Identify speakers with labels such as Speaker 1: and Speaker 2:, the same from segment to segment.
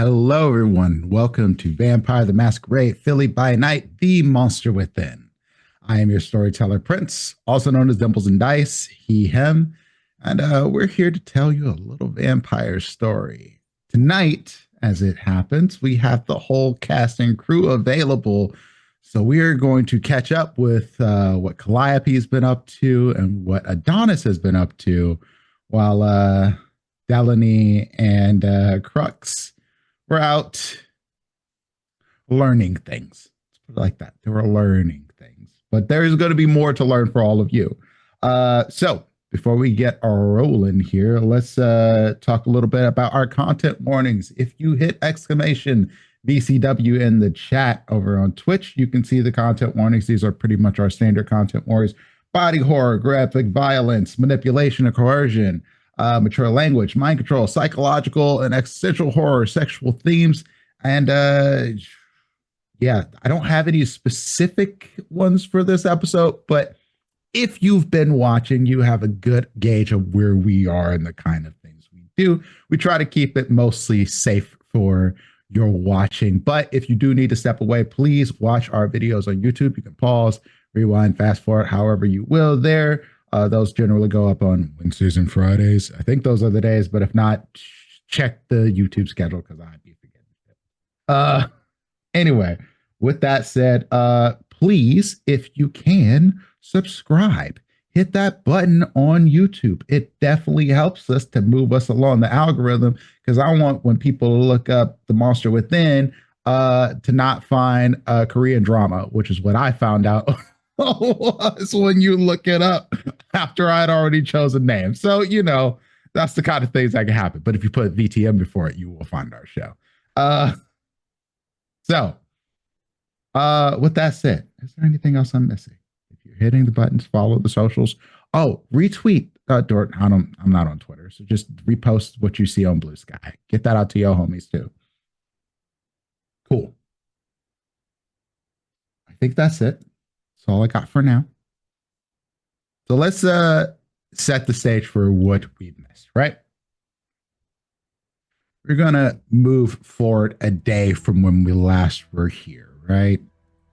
Speaker 1: Hello, everyone. Welcome to Vampire the Masquerade, Philly by Night, The Monster Within. I am your storyteller, Prince, also known as Dimplesndice, he, him, and we're here to tell you a little vampire story. Tonight, as it happens, we have the whole cast and crew available. So we are going to catch up with what Calliope's been up to and what Adonis has been up to, while Delaney and Crux were out learning things. Let's put it like that. They were learning things, but there's going to be more to learn for all of you. So before we get rolling here, let's talk a little bit about our content warnings. If you hit exclamation VCW in the chat over on Twitch, you can see the content warnings. These are pretty much our standard content warnings: body horror, graphic violence, manipulation and coercion, mature language, mind control, psychological and existential horror, sexual themes, and yeah, I don't have any specific ones for this episode, but if you've been watching, you have a good gauge of where we are and the kind of things we do. We try to keep it mostly safe for your watching, but if you do need to step away, please watch our videos on YouTube. You can pause, rewind, fast forward, however you will there. Those generally go up on Wednesdays and Fridays. I think those are the days, but if not, check the YouTube schedule because I'd be forgetting. Anyway, with that said, please, if you can, subscribe. Hit that button on YouTube. It definitely helps us to move us along the algorithm, because I want when people look up The Monster Within to not find Korean drama, which is what I found out was when you look it up after I'd already chosen name. So, you know, that's the kind of things that can happen. But if you put VTM before it, you will find our show. So, with that said, is there anything else I'm missing? If you're hitting the buttons, follow the socials. Oh, retweet. I'm not on Twitter, so just repost what you see on Blue Sky. Get that out to your homies too. Cool. I think that's it. That's all I got for now. So let's set the stage for what we missed, right? We're gonna move forward a day from when we last were here, right?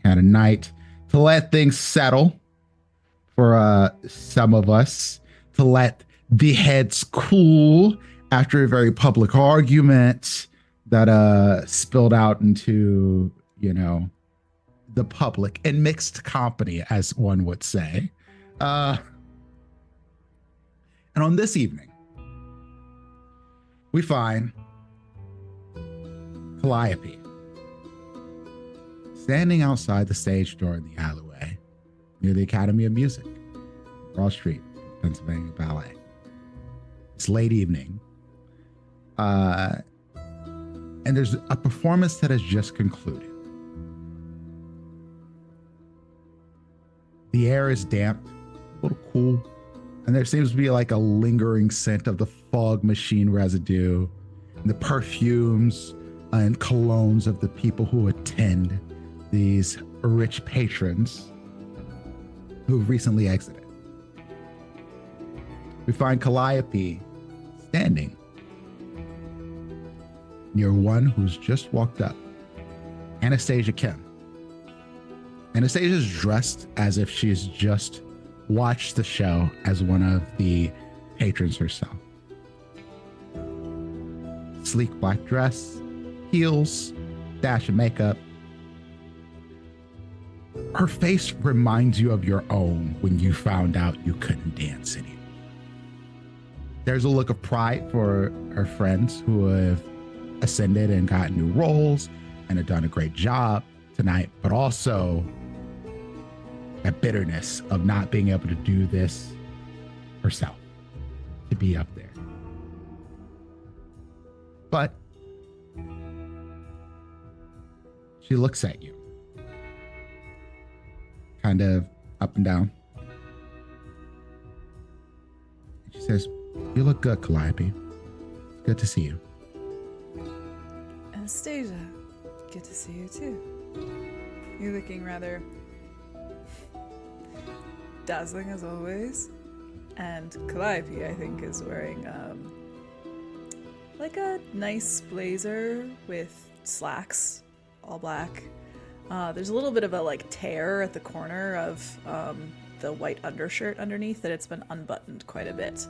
Speaker 1: Had a night to let things settle for some of us, to let the heads cool after a very public argument that spilled out into, you know, the public and mixed company, as one would say. And on this evening, we find Calliope standing outside the stage door in the alleyway near the Academy of Music, Broad Street, Pennsylvania Ballet. It's late evening, and there's a performance that has just concluded. The air is damp, a little cool, and there seems to be like a lingering scent of the fog machine residue, and the perfumes and colognes of the people who attend, these rich patrons who've recently exited. We find Calliope standing near one who's just walked up, Anastasia Kim. Anastasia's dressed as if she's just watched the show as one of the patrons herself. Sleek black dress, heels, dash of makeup. Her face reminds you of your own when you found out you couldn't dance anymore. There's a look of pride for her friends who have ascended and gotten new roles and have done a great job tonight, but also that bitterness of not being able to do this herself, to be up there. But she looks at you, kind of up and down. And she says, "You look good, Calliope. It's good to see you."
Speaker 2: Anastasia, good to see you too. You're looking rather dazzling as always. And Calliope, I think, is wearing like a nice blazer with slacks, all black. There's a little bit of a like tear at the corner of the white undershirt underneath that it's been unbuttoned quite a bit.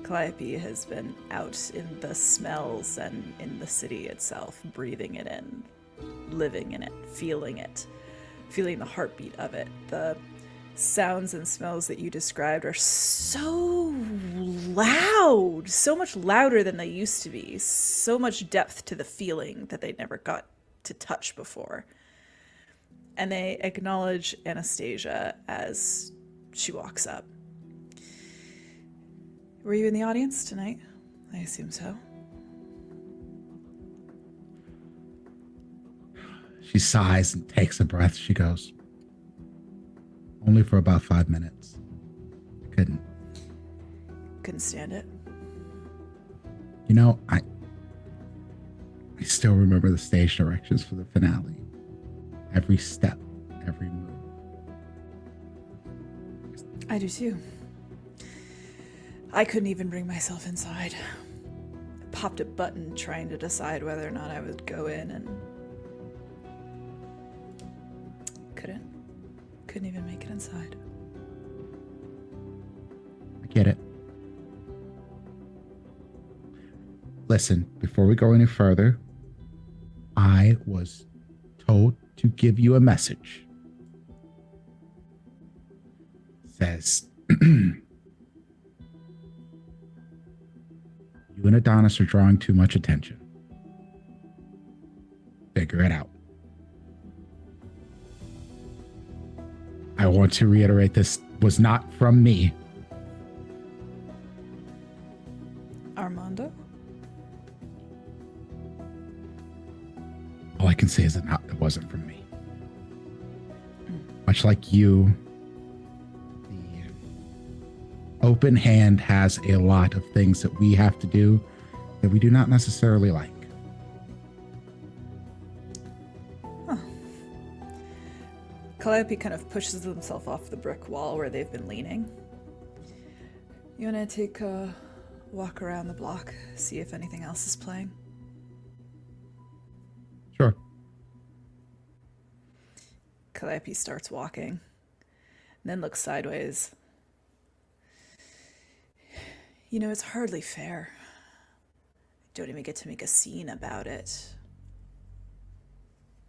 Speaker 2: Calliope has been out in the smells and in the city itself, breathing it in, living in it, feeling the heartbeat of it. The sounds and smells that you described are so loud, so much louder than they used to be, so much depth to the feeling that they never got to touch before. And they acknowledge Anastasia as she walks up. Were you in the audience tonight? I assume so.
Speaker 1: She sighs and takes a breath. She goes, only for about 5 minutes. I
Speaker 2: Couldn't stand it.
Speaker 1: You know, I still remember the stage directions for the finale. Every step, every move.
Speaker 2: I do too. I couldn't even bring myself inside. I popped a button trying to decide whether or not I would go in and couldn't even make it inside.
Speaker 1: I get it. Listen, before we go any further, I was told to give you a message. It says, you and Adonis are drawing too much attention. Figure it out. I want to reiterate, this was not from me.
Speaker 2: Armando?
Speaker 1: All I can say is it wasn't from me. Much like you, the open hand has a lot of things that we have to do that we do not necessarily like.
Speaker 2: Calliope kind of pushes himself off the brick wall where they've been leaning. You want to take a walk around the block, see if anything else is playing?
Speaker 1: Sure.
Speaker 2: Calliope starts walking, and then looks sideways. You know, it's hardly fair. I don't even get to make a scene about it.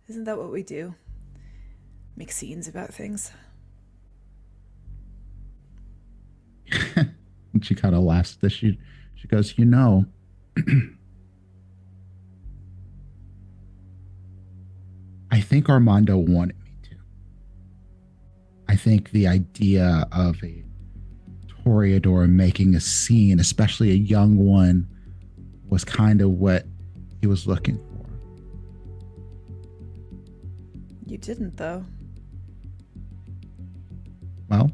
Speaker 2: Isn't that what we do? Make scenes about things?
Speaker 1: And she kind of laughs at this. She goes, you know, I think Armando wanted me to. I think the idea of a Toreador making a scene, especially a young one, was kind of what he was looking for.
Speaker 2: You didn't, though.
Speaker 1: Well,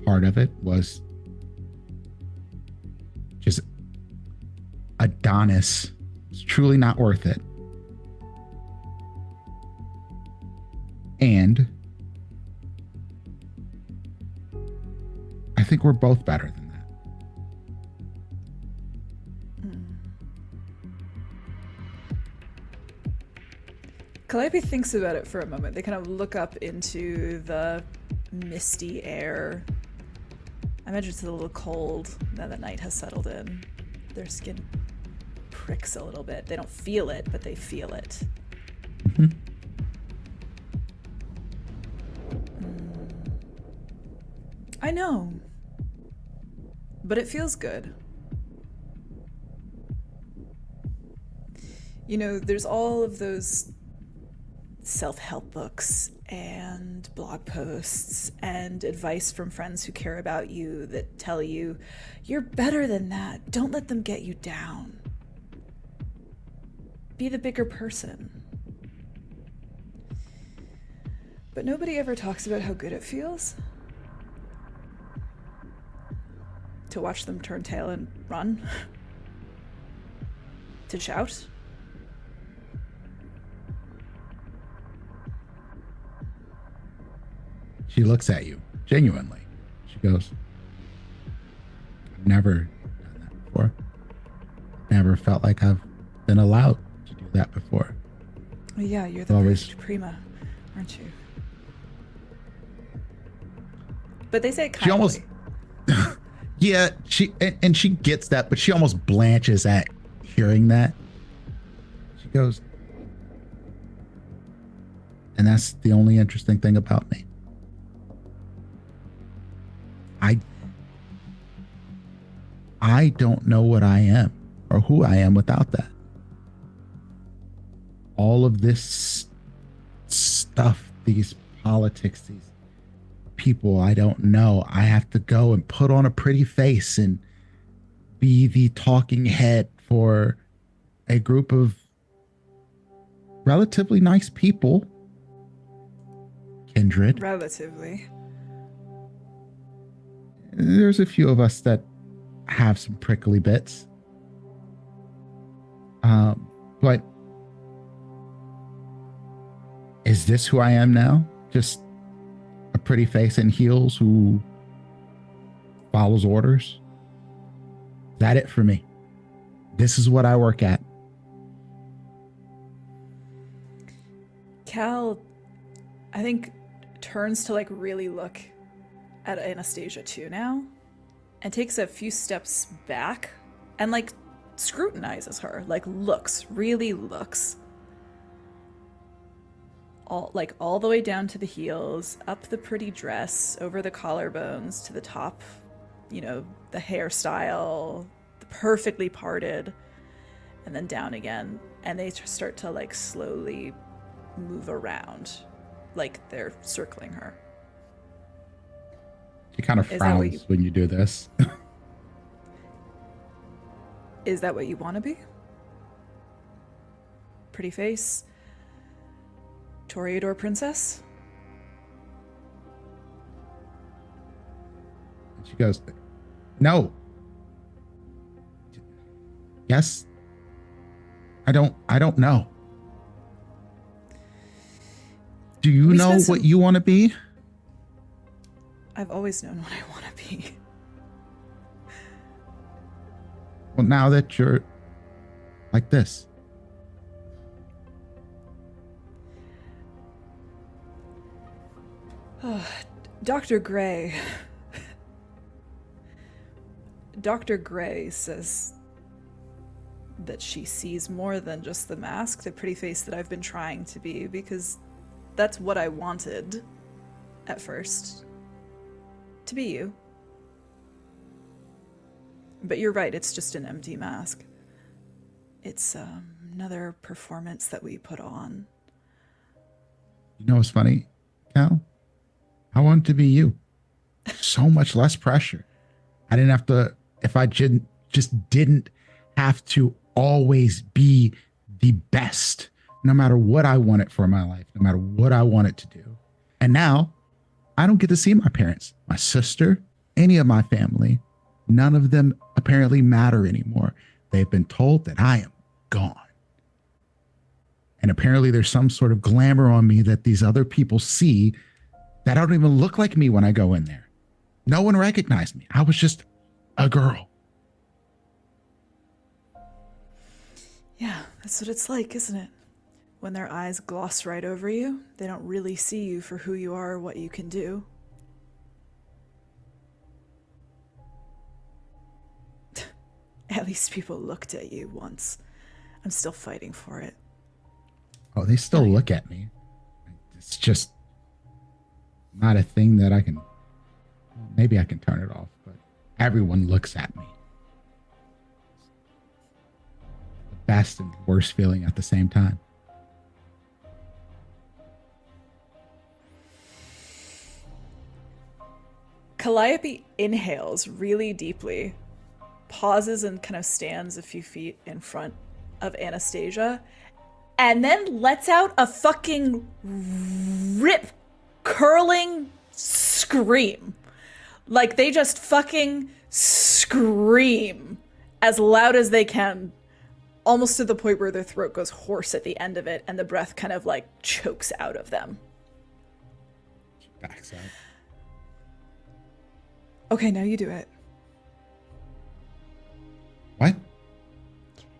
Speaker 1: part of it was just Adonis is truly not worth it. And I think we're both better than that.
Speaker 2: Calliope thinks about it for a moment. They kind of look up into the misty air. I imagine it's a little cold now that night has settled in. Their skin pricks a little bit. They don't feel it, but they feel it.
Speaker 1: Mm-hmm.
Speaker 2: I know. But it feels good. You know, there's all of those self-help books and blog posts and advice from friends who care about you that tell you, you're better than that. Don't let them get you down. Be the bigger person. But nobody ever talks about how good it feels to watch them turn tail and run. To shout.
Speaker 1: She looks at you genuinely. She goes, I've never done that before. never felt like I've been allowed to do that before.
Speaker 2: Oh, yeah, you're the
Speaker 1: Always.
Speaker 2: perfect prima, aren't you? But they say it
Speaker 1: She almost,
Speaker 2: kindly.
Speaker 1: yeah, and she gets that, but she almost blanches at hearing that. She goes, and that's the only interesting thing about me. I don't know what I am or who I am without that. All of this stuff, these politics, these people I don't know, I have to go and put on a pretty face and be the talking head for a group of relatively nice people. Kindred.
Speaker 2: Relatively.
Speaker 1: There's a few of us that have some prickly bits. But is this who I am now? Just a pretty face in heels who follows orders? Is that it for me? This is what I work at.
Speaker 2: Cal, I think, turns to like really look at Anastasia too now and takes a few steps back and like scrutinizes her, like really looks. All the way down to the heels, up the pretty dress, over the collarbones to the top, the hairstyle, the perfectly parted, and then down again. And they start to like slowly move around, like they're circling her.
Speaker 1: She kind of frowns when you do this.
Speaker 2: Is that what you want to be? Pretty face? Toreador princess?
Speaker 1: And she goes, no. Yes. I don't know. Do you know what you want to be?
Speaker 2: I've always known what I want to be.
Speaker 1: Well, now that you're like this.
Speaker 2: Dr. Gray. Dr. Gray says that she sees more than just the mask, the pretty face that I've been trying to be, because that's what I wanted at first. To be you. But you're right, it's just an empty mask. It's another performance that we put on.
Speaker 1: You know what's funny, Cal? I wanted to be you. So much less pressure. I didn't have to, if I just didn't have to always be the best, no matter what I wanted for my life, no matter what I wanted to do. And now I don't get to see my parents, my sister, any of my family. None of them apparently matter anymore. They've been told that I am gone. And apparently there's some sort of glamour on me that these other people see that I don't even look like me when I go in there. No one recognized me. I was just a girl.
Speaker 2: Yeah, that's what it's like, isn't it? When their eyes gloss right over you, they don't really see you for who you are or what you can do. At least people looked at you once. I'm still fighting for it.
Speaker 1: Oh, they still look at me. It's just not a thing that I can. Maybe I can turn it off, but everyone looks at me. The best and worst feeling at the same time.
Speaker 2: Calliope inhales really deeply, pauses and kind of stands a few feet in front of Anastasia, and then lets out a fucking rip-curling scream. Like, they just fucking scream as loud as they can, almost to the point where their throat goes hoarse at the end of it, and the breath kind of, like, chokes out of them.
Speaker 1: She backs out.
Speaker 2: Okay, now you do it.
Speaker 1: What?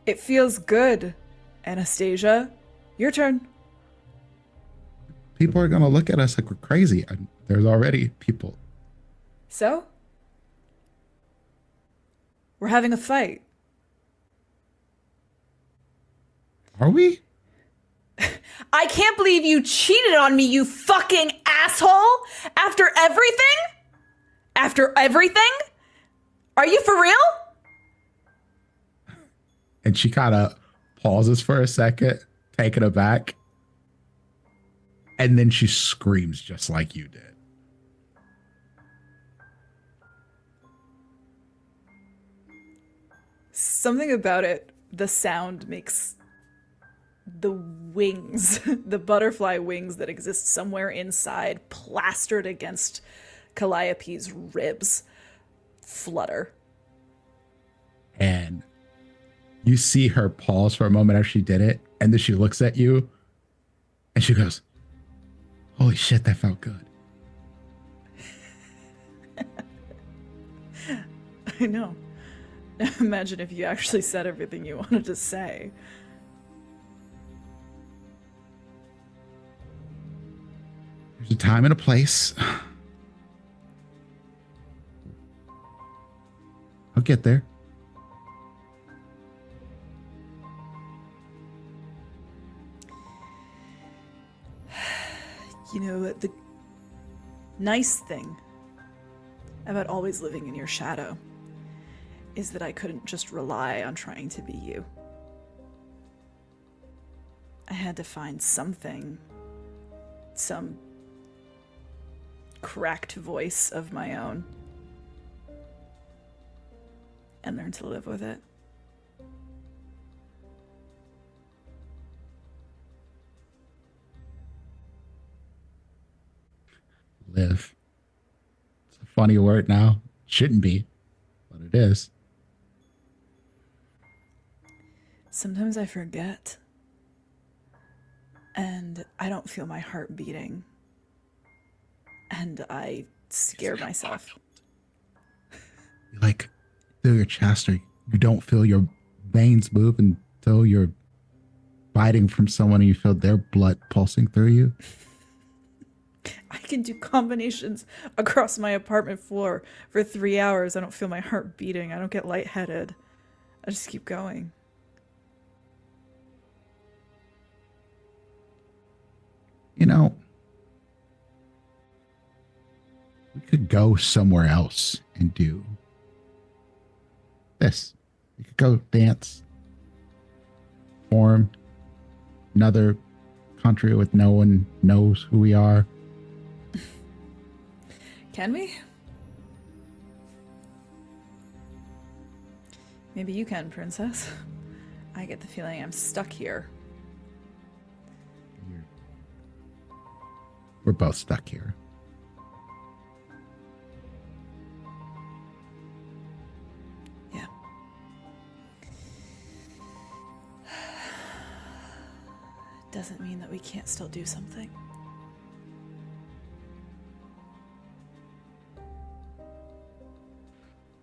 Speaker 2: It feels good. Anastasia, your turn.
Speaker 1: People are going to look at us like we're crazy. And there's already people.
Speaker 2: So? We're having a fight.
Speaker 1: Are we?
Speaker 2: I can't believe you cheated on me, you fucking asshole! After everything? After everything? Are you for real?
Speaker 1: And she kind of pauses for a second, taken aback. And then she screams just like you did.
Speaker 2: Something about it, the sound makes the wings, the butterfly wings that exist somewhere inside, plastered against Calliope's ribs, flutter.
Speaker 1: And you see her pause for a moment after she did it. And then she looks at you and she goes, holy shit, that felt good.
Speaker 2: I know. Imagine if you actually said everything you wanted to say.
Speaker 1: There's a time and a place. I'll get there.
Speaker 2: You know, the nice thing about always living in your shadow is that I couldn't just rely on trying to be you. I had to find something, some cracked voice of my own, and learn to live with it.
Speaker 1: Live. It's a funny word now. Shouldn't be, but it is.
Speaker 2: Sometimes I forget, and I don't feel my heart beating, and I scare myself.
Speaker 1: You like feel your chest, or you don't feel your veins move until you're biting from someone and you feel their blood pulsing through you.
Speaker 2: I can do combinations across my apartment floor for 3 hours. I don't feel my heart beating. I don't get lightheaded. I just keep going.
Speaker 1: You know, we could go somewhere else and do this. We could go dance, form another country with no one knows who we are.
Speaker 2: Can we? Maybe you can, princess. I get the feeling I'm stuck here.
Speaker 1: We're both stuck here.
Speaker 2: Yeah. Doesn't mean that we can't still do something.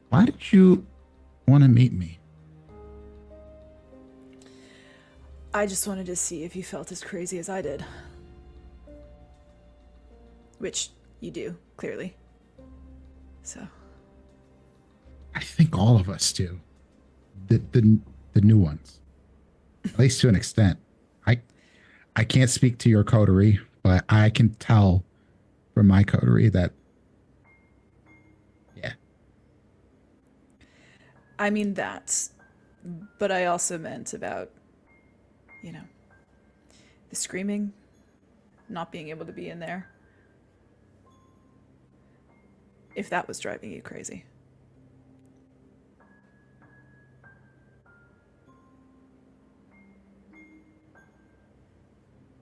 Speaker 1: Why did you want to meet me?
Speaker 2: I just wanted to see if you felt as crazy as I did. Which you do, clearly. So.
Speaker 1: I think all of us do. The new ones. At least to an extent. I can't speak to your coterie, but I can tell from my coterie that yeah.
Speaker 2: I mean that. But I also meant about, you know, the screaming, not being able to be in there. If that was driving you crazy.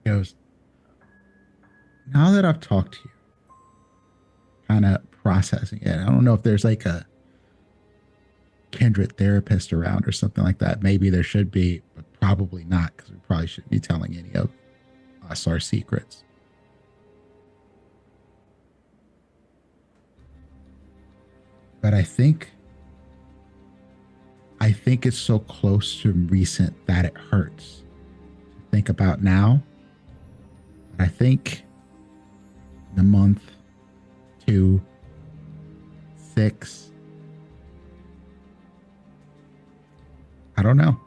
Speaker 1: He goes, now that I've talked to you, kind of processing it, I don't know if there's like a kindred therapist around or something like that. Maybe there should be, but probably not, because we probably shouldn't be telling any of us our secrets. But I think think it's so close to recent that it hurts to think about now. But I think in a month, 2, 6, I don't know.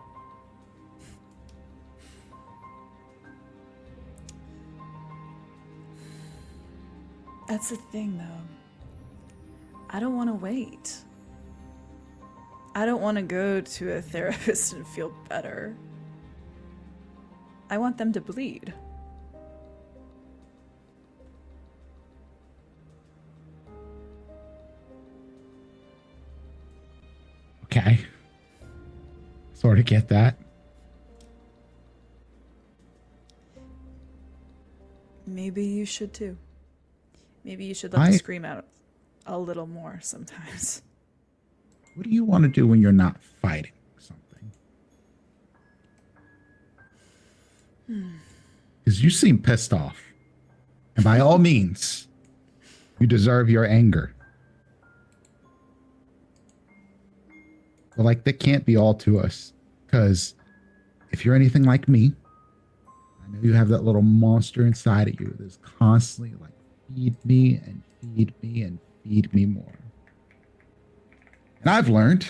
Speaker 2: That's the thing, though. I don't want to wait. I don't want to go to a therapist and feel better. I want them to bleed.
Speaker 1: Okay. Sort of get that.
Speaker 2: Maybe you should too. Maybe you should let the scream out a little more sometimes.
Speaker 1: What do you want to do when you're not fighting something? Because you seem pissed off. And by all means, you deserve your anger. But like, that can't be all to us. Because if you're anything like me, I know you have that little monster inside of you that's constantly like, feed me and feed me and feed me more. And I've learned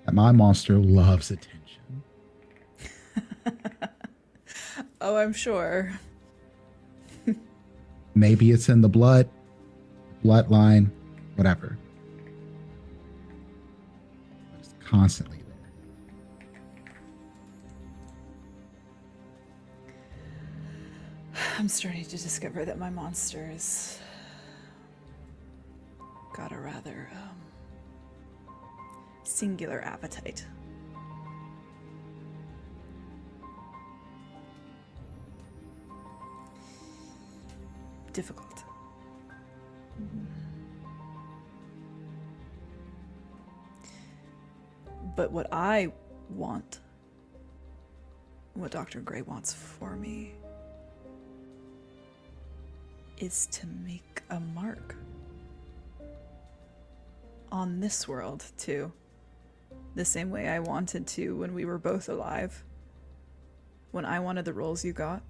Speaker 1: that my monster loves attention.
Speaker 2: Oh, I'm sure.
Speaker 1: Maybe it's in the bloodline, whatever. But it's constantly there.
Speaker 2: I'm starting to discover that my monster has got a rather singular appetite. Difficult. But what I want, what Dr. Gray wants for me, is to make a mark on this world too. The same way I wanted to when we were both alive. When I wanted the roles you got.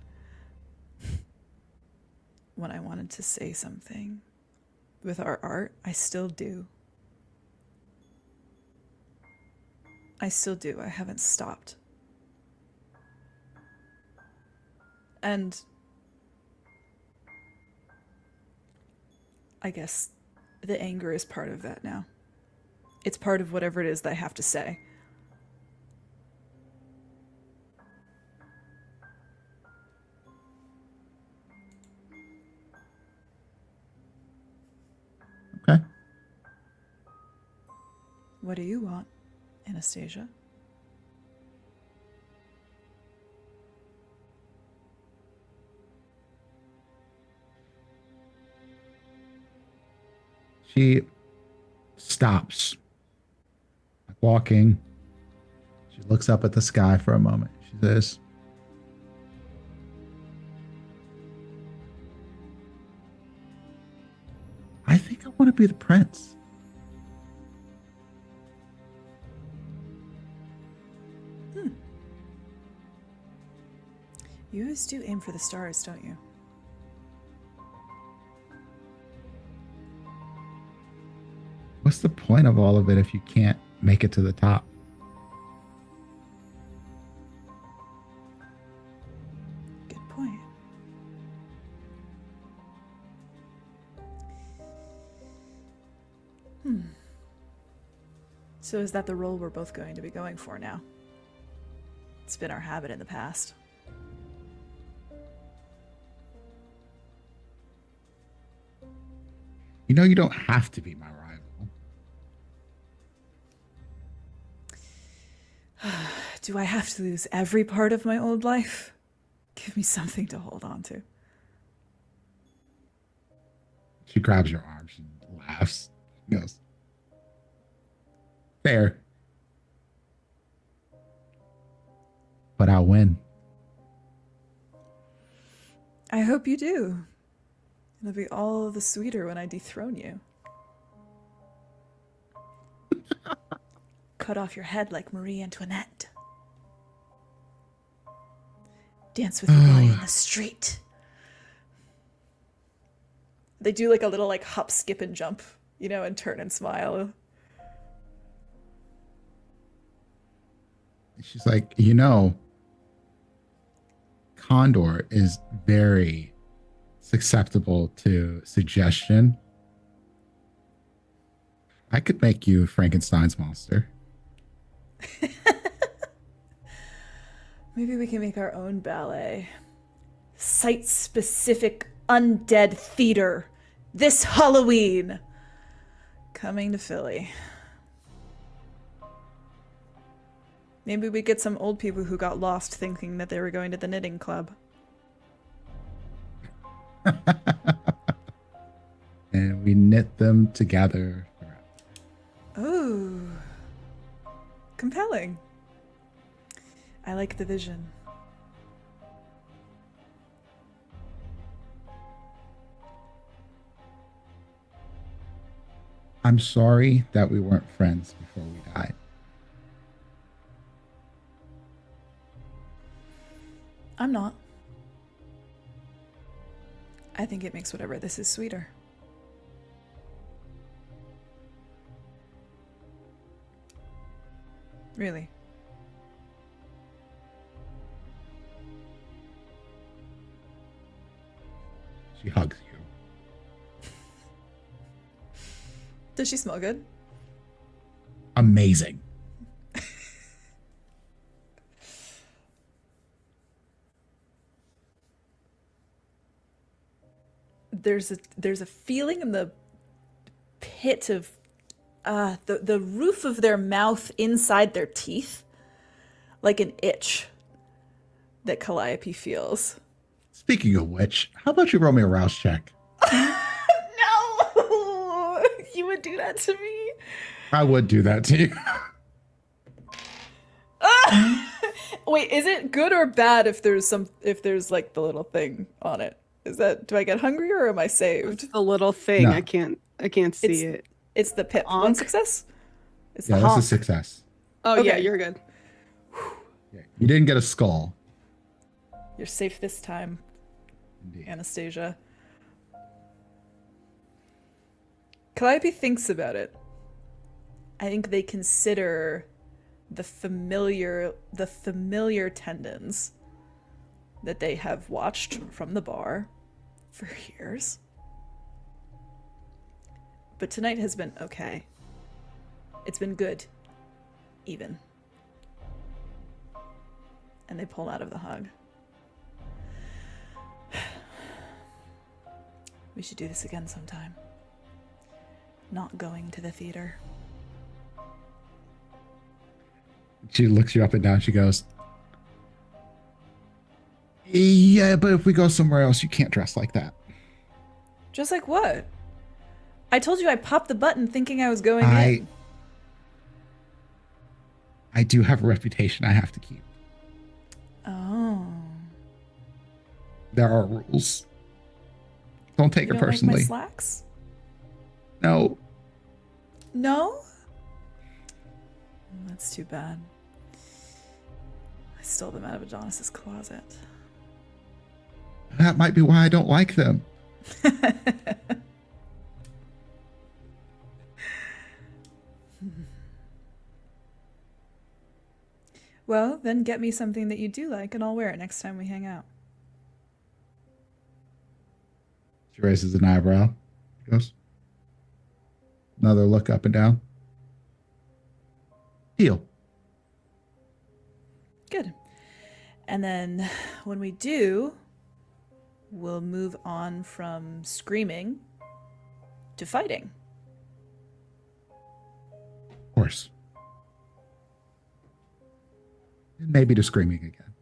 Speaker 2: When I wanted to say something with our art, I still do. I still do. I haven't stopped. And I guess the anger is part of that now. It's part of whatever it is that I have to say.
Speaker 1: Okay.
Speaker 2: What do you want, Anastasia?
Speaker 1: She stops, like walking. She looks up at the sky for a moment. She says, I think I want to be the prince.
Speaker 2: You always do aim for the stars, don't you?
Speaker 1: What's the point of all of it if you can't make it to the top?
Speaker 2: Good point. So is that the role we're both going to be going for now? It's been our habit in the past.
Speaker 1: You know, you don't have to be my rival.
Speaker 2: Do I have to lose every part of my old life? Give me something to hold on to.
Speaker 1: She grabs your arms and laughs. She goes, fair. But I'll win.
Speaker 2: I hope you do. It'll be all the sweeter when I dethrone you. cut off your head like Marie Antoinette. Dance with your body in the street. They do like a little like hop, skip, and jump, and turn and smile.
Speaker 1: She's like, Condor is very susceptible to suggestion. I could make you Frankenstein's monster.
Speaker 2: Maybe we can make our own ballet. Site-specific undead theater. This Halloween. Coming to Philly. Maybe we get some old people who got lost thinking that they were going to the knitting club.
Speaker 1: And we knit them together.
Speaker 2: Ooh. Compelling. I like the vision.
Speaker 1: I'm sorry that we weren't friends before we died.
Speaker 2: I'm not. I think it makes whatever this is sweeter. Really.
Speaker 1: She hugs you.
Speaker 2: Does she smell good?
Speaker 1: Amazing.
Speaker 2: There's a feeling in the pit of the roof of their mouth inside their teeth, like an itch that Calliope feels.
Speaker 1: Speaking of which, how about you roll me a rouse check?
Speaker 2: No! You would do that to me?
Speaker 1: I would do that to you.
Speaker 2: Wait, is it good or bad if there's like the little thing on it? Do I get hungry or am I saved?
Speaker 3: The little thing.
Speaker 1: No.
Speaker 3: I can't see it.
Speaker 2: It's the pip.
Speaker 3: Honk.
Speaker 2: One success? It's
Speaker 1: Yeah,
Speaker 2: the
Speaker 1: that's
Speaker 2: honk.
Speaker 1: a success.
Speaker 3: Oh yeah,
Speaker 2: Okay.
Speaker 3: you're good.
Speaker 1: Yeah, you didn't get a skull.
Speaker 2: You're safe this time,
Speaker 1: Indeed.
Speaker 2: Anastasia. Calliope thinks about it. I think they consider the familiar tendons that they have watched from the bar for years. But tonight has been okay. It's been good. Even. And they pull out of the hug. We should do this again sometime. Not going to the theater.
Speaker 1: She looks you up and down. She goes, yeah, but if we go somewhere else, you can't dress like that.
Speaker 2: Just like what? I told you I popped the button thinking I was going in.
Speaker 1: I do have a reputation I have to keep.
Speaker 2: Oh.
Speaker 1: There are rules. Don't take
Speaker 2: You
Speaker 1: it
Speaker 2: don't
Speaker 1: personally.
Speaker 2: like my slacks?
Speaker 1: No.
Speaker 2: No? That's too bad. I stole them out of Adonis's closet.
Speaker 1: That might be why I don't like them.
Speaker 2: Well, then get me something that you do like and I'll wear it next time we hang out.
Speaker 1: She raises an eyebrow. She goes, another look up and down. Deal.
Speaker 2: Good. And then when we do, we'll move on from screaming to fighting.
Speaker 1: Of course. And maybe to screaming again.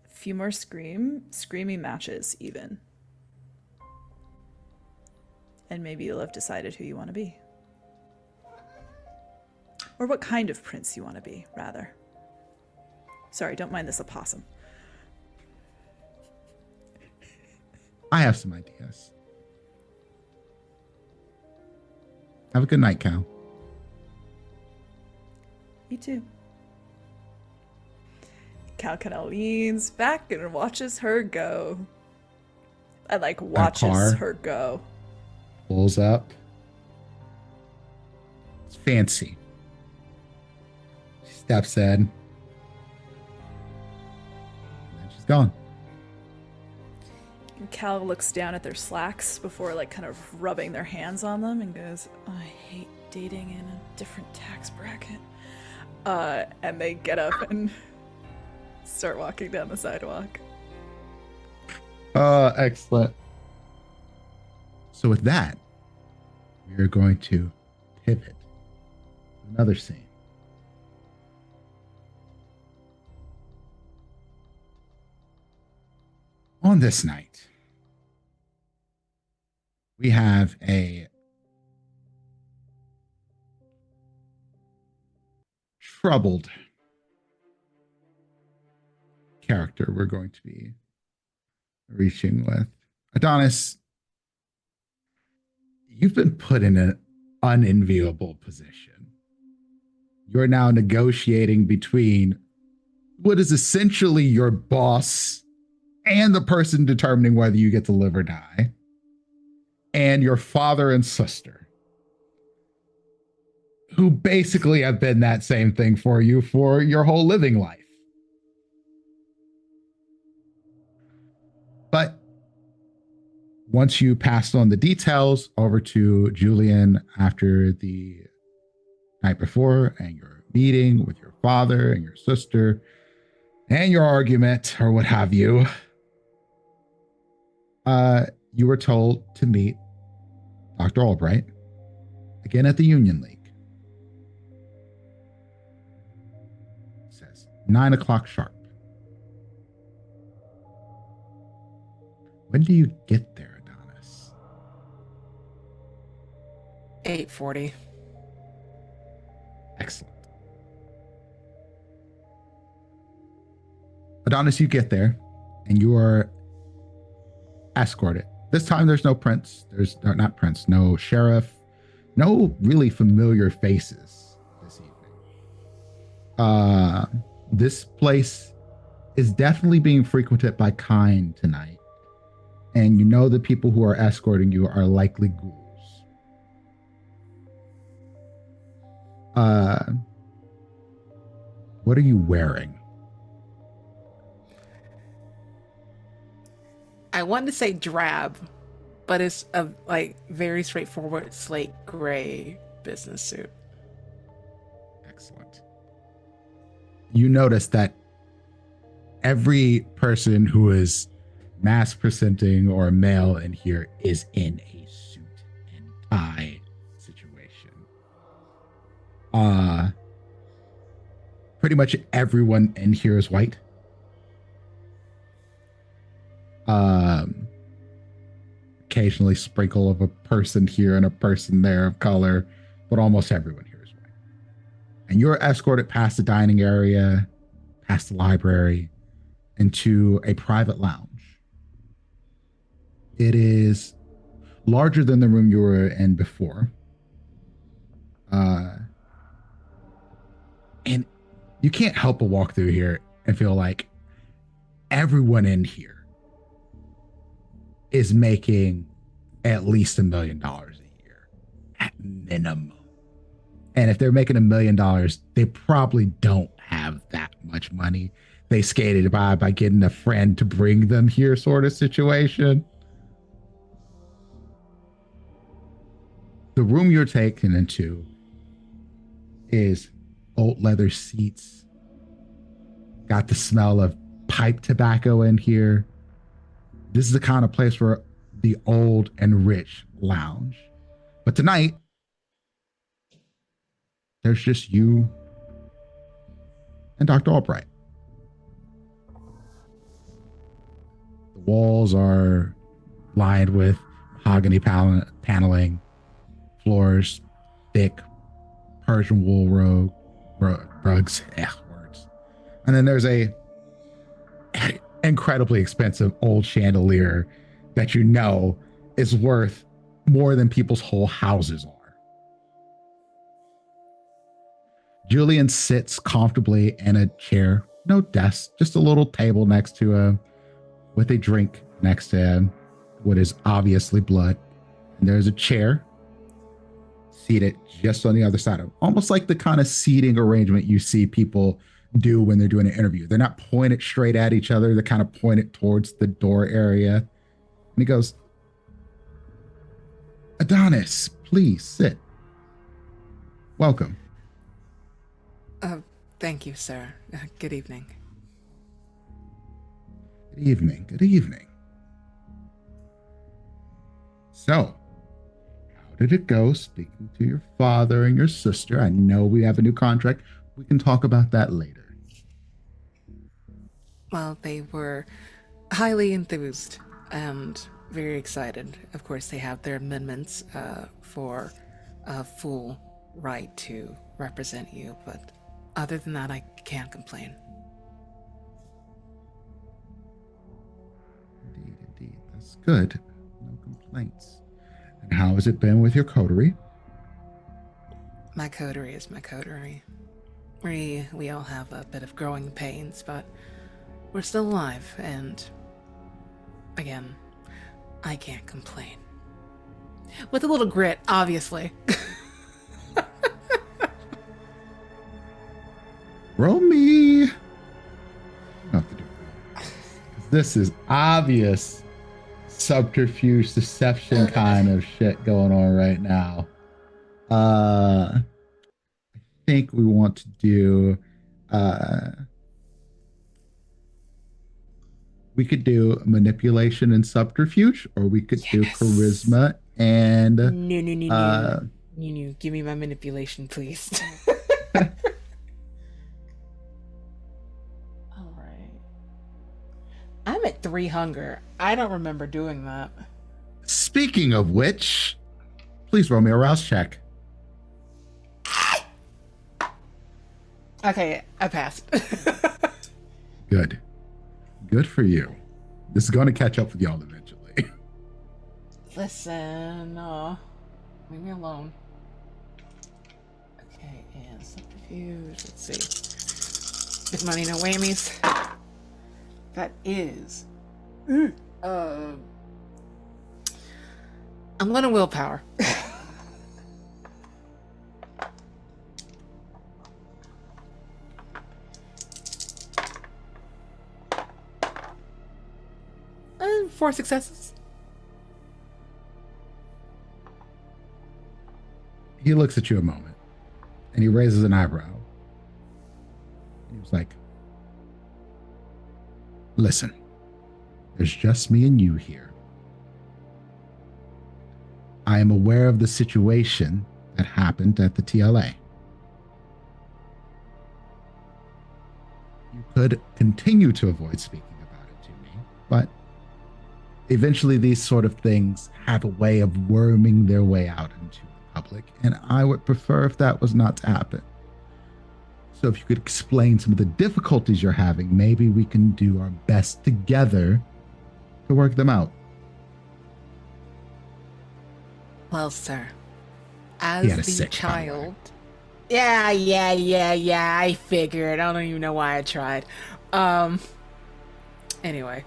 Speaker 2: A few more screamy matches even. And maybe you'll have decided who you want to be. Or what kind of prince you want to be, rather. Sorry, don't mind this opossum.
Speaker 1: I have some ideas. Have a good night, Cal.
Speaker 2: You too. Cal kind of leans back and watches her go. And like watches her go.
Speaker 1: Pulls up. It's fancy. She steps in. And then she's gone.
Speaker 2: And Cal looks down at their slacks before like kind of rubbing their hands on them and goes, I hate dating in a different tax bracket. And they get up and start walking down the sidewalk.
Speaker 1: Excellent. So with that, we are going to pivot to another scene. On this night, we have a troubled character we're going to be reaching with. Adonis, you've been put in an unenviable position. You're now negotiating between what is essentially your boss and the person determining whether you get to live or die, and your father and sister, who basically have been that same thing for you for your whole living life. But once you passed on the details over to Julian after the night before and your meeting with your father and your sister and your argument or what have you, you were told to meet Dr. Albright again at the Union League. It says 9 o'clock sharp. When do you get there, Adonis?
Speaker 4: 8:40.
Speaker 1: Excellent. Adonis, you get there and you are escorted. This time there's no prince. No sheriff. No really familiar faces this evening. This place is definitely being frequented by kind tonight. And you know the people who are escorting you are likely ghouls. What are you wearing?
Speaker 4: I wanted to say drab, but it's a like very straightforward slate gray business suit.
Speaker 1: Excellent. You notice that every person who is mass presenting or male in here is in a suit and tie situation. Pretty much everyone in here is white. Occasionally sprinkle of a person here and a person there of color, but almost everyone here is white. And you're escorted past the dining area, past the library, into a private lounge. It is larger than the room you were in before. And you can't help but walk through here and feel like everyone in here is making at least $1 million a year at minimum. And if they're making $1 million, they probably don't have that much money. They skated by getting a friend to bring them here sort of situation. The room you're taken into is old leather seats. Got the smell of pipe tobacco in here. This is the kind of place where the old and rich lounge. But tonight, there's just you and Dr. Albright. The walls are lined with mahogany paneling, floors, thick Persian wool rugs. Words. And then there's a incredibly expensive old chandelier that you know is worth more than people's whole houses are. Julian sits comfortably in a chair, no desk, just a little table next to him with a drink next to him, what is obviously blood. And there's a chair seated just on the other side of him, almost like the kind of seating arrangement you see people do when they're doing an interview. They're not pointed straight at each other, they're kind of pointed towards the door area. And he goes, Adonis, please sit. Welcome.
Speaker 4: Thank you, sir. Good evening.
Speaker 1: Good evening. Good evening. So, how did it go speaking to your father and your sister? I know we have a new contract. We can talk about that later.
Speaker 4: Well, they were highly enthused and very excited. Of course, they have their amendments for a full right to represent you, but other than that, I can't complain.
Speaker 1: Indeed. That's good. No complaints. And how has it been with your coterie?
Speaker 4: My coterie is my coterie. We all have a bit of growing pains, but we're still alive, and again, I can't complain. With a little grit, obviously.
Speaker 1: Roll me. I don't have to do it. This is obvious subterfuge, deception kind of shit going on right now. I think we want to do we could do manipulation and subterfuge, or we could do charisma and
Speaker 4: No. Give me my manipulation, please. All right. I'm at 3 hunger. I don't remember doing that.
Speaker 1: Speaking of which, please roll me a rouse check.
Speaker 4: Okay, I passed.
Speaker 1: Good. Good for you. This is going to catch up with y'all eventually.
Speaker 4: Listen, leave me alone. Okay, and subterfuge. Let's see. Big money, no whammies. That is. I'm gonna willpower. And 4 successes.
Speaker 1: He looks at you a moment and he raises an eyebrow. He was like, listen, there's just me and you here. I am aware of the situation that happened at the TLA. You could continue to avoid speaking about it to me, but eventually these sort of things have a way of worming their way out into the public, and I would prefer if that was not to happen. So if you could explain some of the difficulties you're having, maybe we can do our best together to work them out.
Speaker 4: Well, sir,
Speaker 1: He had a
Speaker 4: as the
Speaker 1: six, by the way.
Speaker 4: child. Yeah, I figured. I don't even know why I tried. Anyway.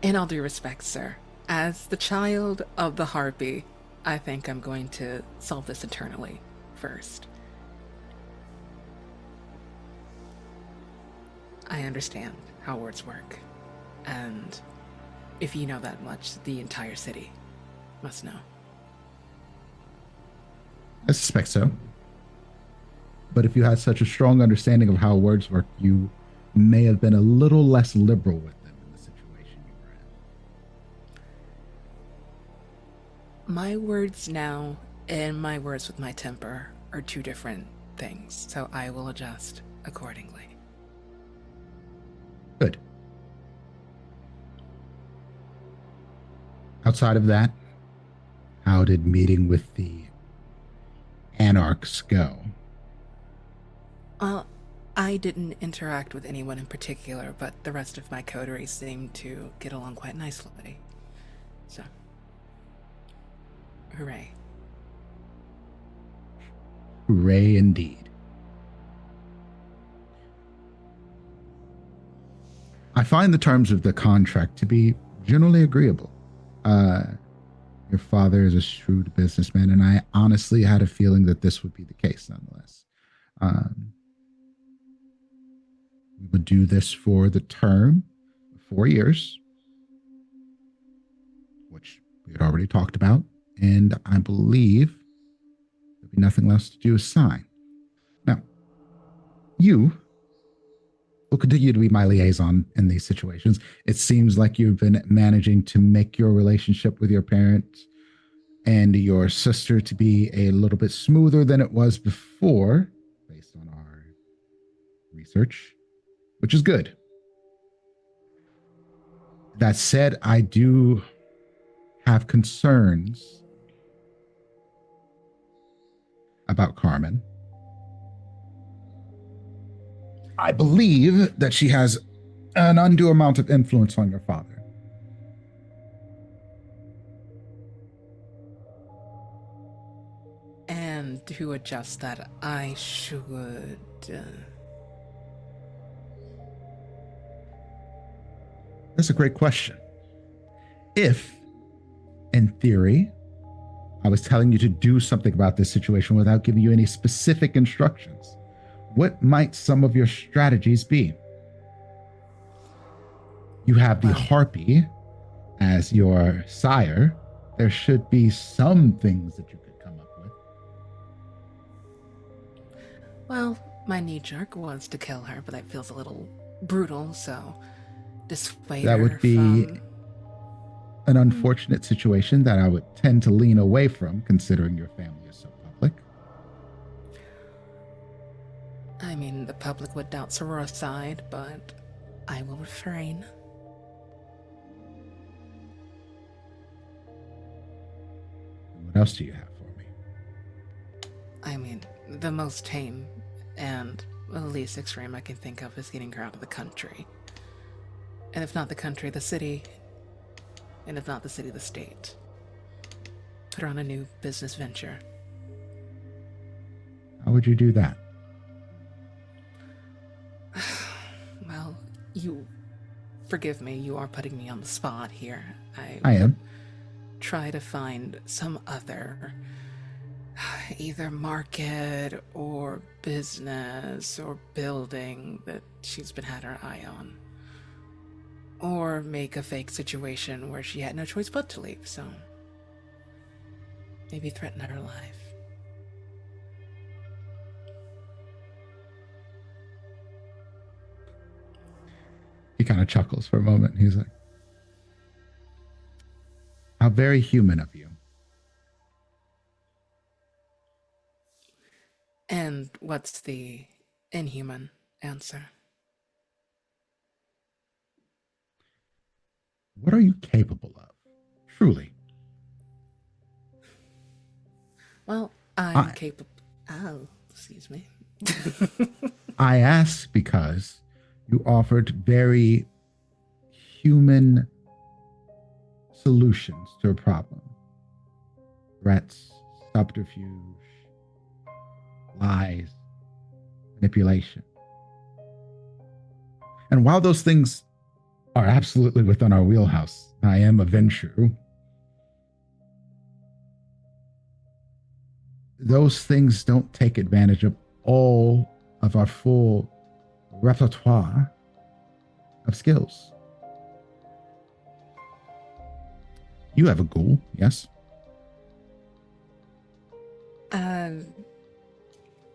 Speaker 4: In all due respect, sir, as the child of the Harpy, I think I'm going to solve this internally first. I understand how words work, and if you know that much, the entire city must know.
Speaker 1: I suspect so. But if you had such a strong understanding of how words work, you may have been a little less liberal with them in the situation you were in.
Speaker 4: My words now and my words with my temper are 2 different things, so I will adjust accordingly.
Speaker 1: Good. Outside of that, how did meeting with the Anarchs go?
Speaker 4: Well, I didn't interact with anyone in particular, but the rest of my coterie seemed to get along quite nicely. So, hooray.
Speaker 1: Hooray indeed. I find the terms of the contract to be generally agreeable. Your father is a shrewd businessman, and I honestly had a feeling that this would be the case nonetheless. We would do this for the term of 4 years, which we had already talked about, and I believe there'd be nothing less to do is sign. Now, you will continue to be my liaison in these situations. It seems like you've been managing to make your relationship with your parents and your sister to be a little bit smoother than it was before, based on our research, which is good. That said, I do have concerns about Carmen. I believe that she has an undue amount of influence on your father.
Speaker 4: And to adjust that, I should.
Speaker 1: That's a great question. If, in theory, I was telling you to do something about this situation without giving you any specific instructions, what might some of your strategies be? You have the Harpy as your sire. There should be some things that you could come up with.
Speaker 4: Well, my knee jerk was to kill her, but that feels a little brutal, so dissuade her.
Speaker 1: That would be an unfortunate situation that I would tend to lean away from, considering your family is so public.
Speaker 4: I mean, the public would doubt sororicide, but I will refrain.
Speaker 1: What else do you have for me?
Speaker 4: I mean, the most tame and the least extreme I can think of is getting her out of the country. And if not the country, the city. And if not the city, the state. Put her on a new business venture.
Speaker 1: How would you do that?
Speaker 4: Well, you forgive me, you are putting me on the spot here.
Speaker 1: I am.
Speaker 4: Try to find some other either market or business or building that she's been had her eye on. Or make a fake situation where she had no choice but to leave, so maybe threaten her life.
Speaker 1: He kind of chuckles for a moment. He's like, how very human of you.
Speaker 4: And what's the inhuman answer?
Speaker 1: What are you capable of? Truly.
Speaker 4: Well, I'm capable. Oh, excuse me.
Speaker 1: I ask because you offered very human solutions to a problem. Threats, subterfuge, lies, manipulation. And while those things are absolutely within our wheelhouse, I am a Ventrue, those things don't take advantage of all of our full repertoire of skills. You have a goal, yes?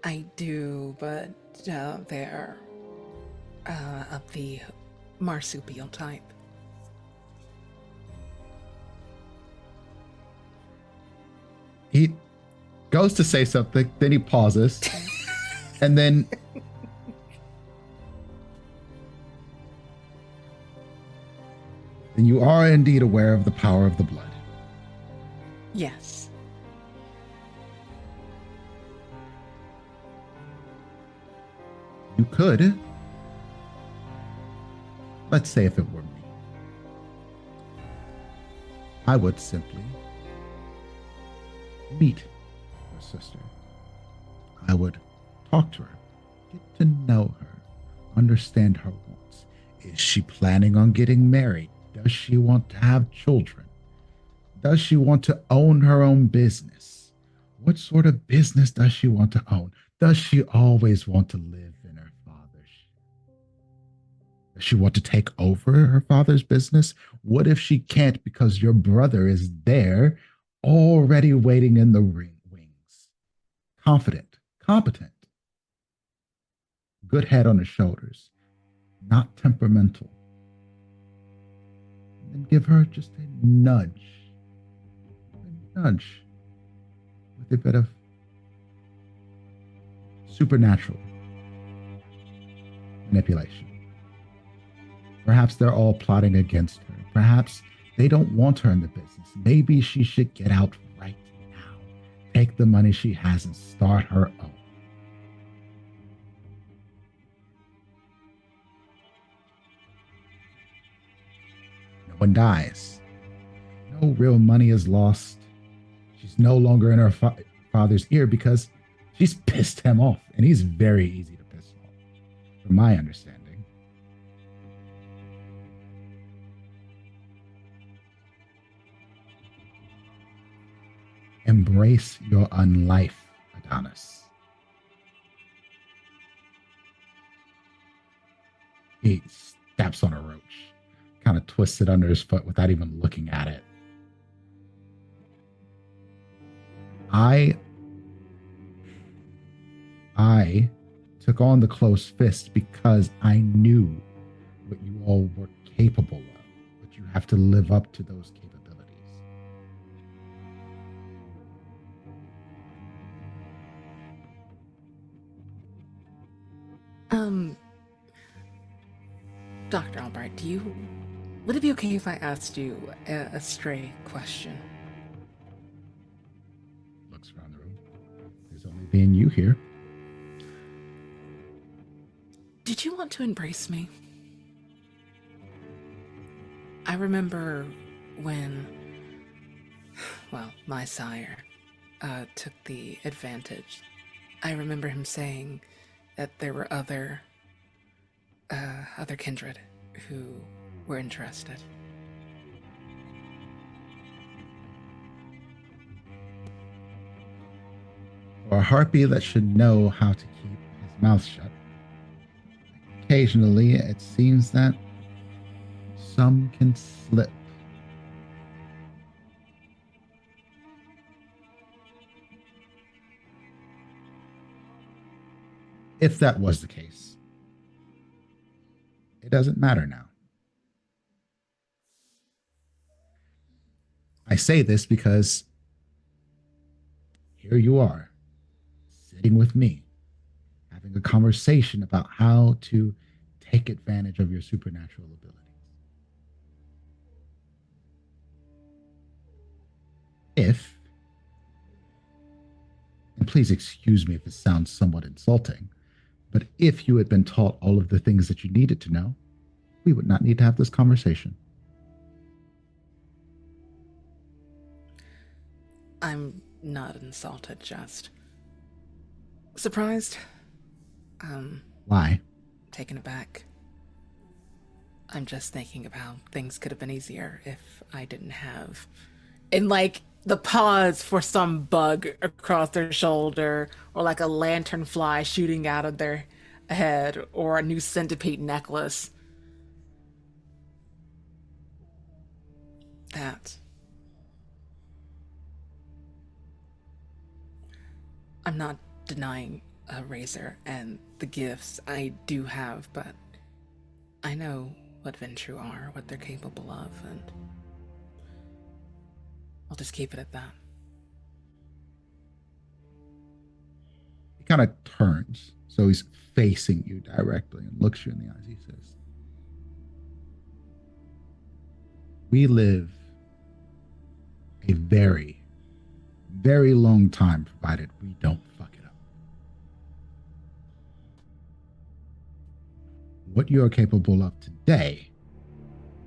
Speaker 4: I do, but they're of the marsupial type.
Speaker 1: He goes to say something, then he pauses, and then you are indeed aware of the power of the blood.
Speaker 4: Yes.
Speaker 1: You could, let's say if it were me, I would simply meet your sister. I would talk to her, get to know her, understand her wants. Is she planning on getting married? Does she want to have children? Does she want to own her own business? What sort of business does she want to own? Does she always want to live in her father's? Does she want to take over her father's business? What if she can't because your brother is there already waiting in the wings? Confident, competent, good head on his shoulders, not temperamental. And give her just a nudge with a bit of supernatural manipulation. Perhaps they're all plotting against her. Perhaps they don't want her in the business. Maybe she should get out right now, take the money she has and start her own. No one dies. No real money is lost. She's no longer in her father's ear because she's pissed him off, and he's very easy to piss off, from my understanding. Embrace your unlife, Adonis. He steps on a roach, kind of twists it under his foot without even looking at it. I took on the closed fist because I knew what you all were capable of, but you have to live up to those capabilities.
Speaker 4: Dr. Albright, would it be okay if I asked you a stray question?
Speaker 1: Looks around the room. There's only being you here.
Speaker 4: Did you want to embrace me? I remember when, well, my sire took the advantage. I remember him saying that there were other kindred who were interested.
Speaker 1: For a harpy that should know how to keep his mouth shut, occasionally it seems that some can slip. If that was the case, it doesn't matter now. I say this because here you are, sitting with me, having a conversation about how to take advantage of your supernatural abilities. If, and please excuse me if it sounds somewhat insulting, but if you had been taught all of the things that you needed to know, we would not need to have this conversation.
Speaker 4: I'm not insulted, just surprised.
Speaker 1: Why?
Speaker 4: Taken aback. I'm just thinking about things could have been easier if I didn't have, and like the pause for some bug across their shoulder, or like a lantern fly shooting out of their head, or a new centipede necklace. That. I'm not denying a razor and the gifts I do have, but I know what Ventru are, what they're capable of, and I'll just keep it at that.
Speaker 1: He kind of turns, so he's facing you directly and looks you in the eyes. He says, we live a very, very long time, provided we don't fuck it up. What you are capable of today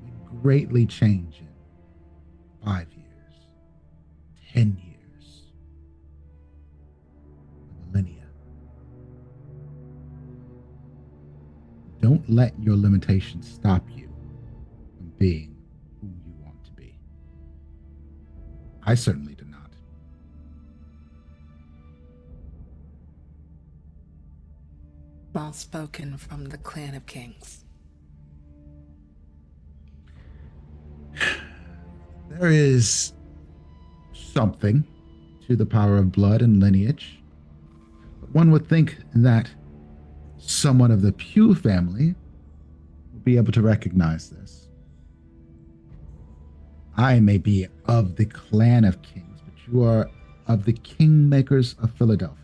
Speaker 1: will greatly change in 5 years, 10 years, a millennia. can't let your limitations stop you from being who you want to be. I certainly do not.
Speaker 4: Well spoken from the Clan of Kings.
Speaker 1: There is something to the power of blood and lineage. But one would think that someone of the Pugh family will be able to recognize this. I may be of the Clan of Kings, but you are of the Kingmakers of Philadelphia.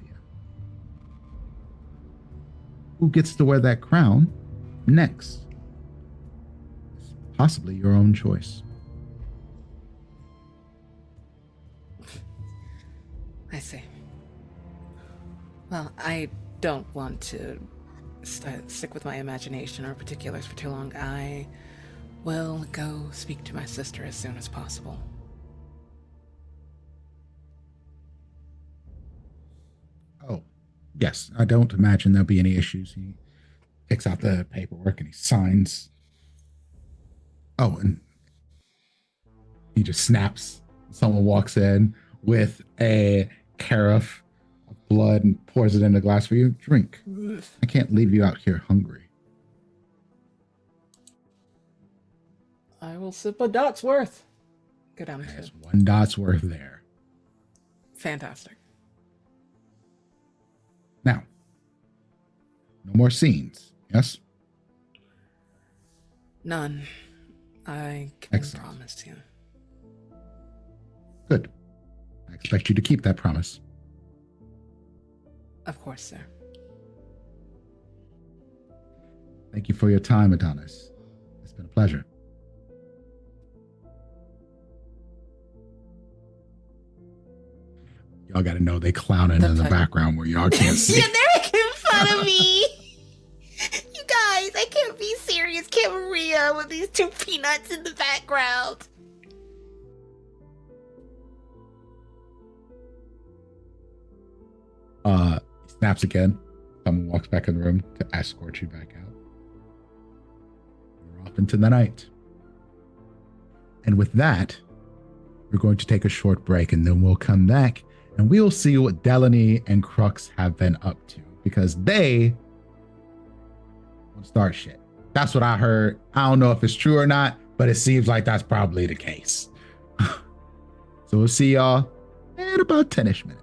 Speaker 1: Who gets to wear that crown next? It's possibly your own choice.
Speaker 4: I see. Well, I don't want to stick with my imagination or particulars for too long. I will go speak to my sister as soon as possible.
Speaker 1: Oh, yes. I don't imagine there'll be any issues. He picks out the paperwork and he signs. Oh, and he just snaps. Someone walks in with a carafe of blood and pours it in a glass for you. Drink. I can't leave you out here hungry.
Speaker 4: I will sip a dot's worth. Go down
Speaker 1: There's
Speaker 4: to
Speaker 1: 1 dot's worth there.
Speaker 4: fantastic.
Speaker 1: Now, no more scenes. Yes?
Speaker 4: None. I can
Speaker 1: Excellent.
Speaker 4: promise you.
Speaker 1: Good. I expect you to keep that promise.
Speaker 4: Of course, sir.
Speaker 1: Thank you for your time, Adonis. It's been a pleasure. Y'all got to know they clowning in the background where y'all can't see.
Speaker 5: Yeah, they're making fun of me. You guys, I can't be serious. Camarilla with these 2 peanuts in the background.
Speaker 1: He snaps again. Someone walks back in the room to escort you back out. You're off into the night. And with that, we're going to take a short break and then we'll come back and we'll see what Delaney and Crux have been up to because they want to start shit. That's what I heard. I don't know if it's true or not, but it seems like that's probably the case. So we'll see y'all in about 10-ish minutes.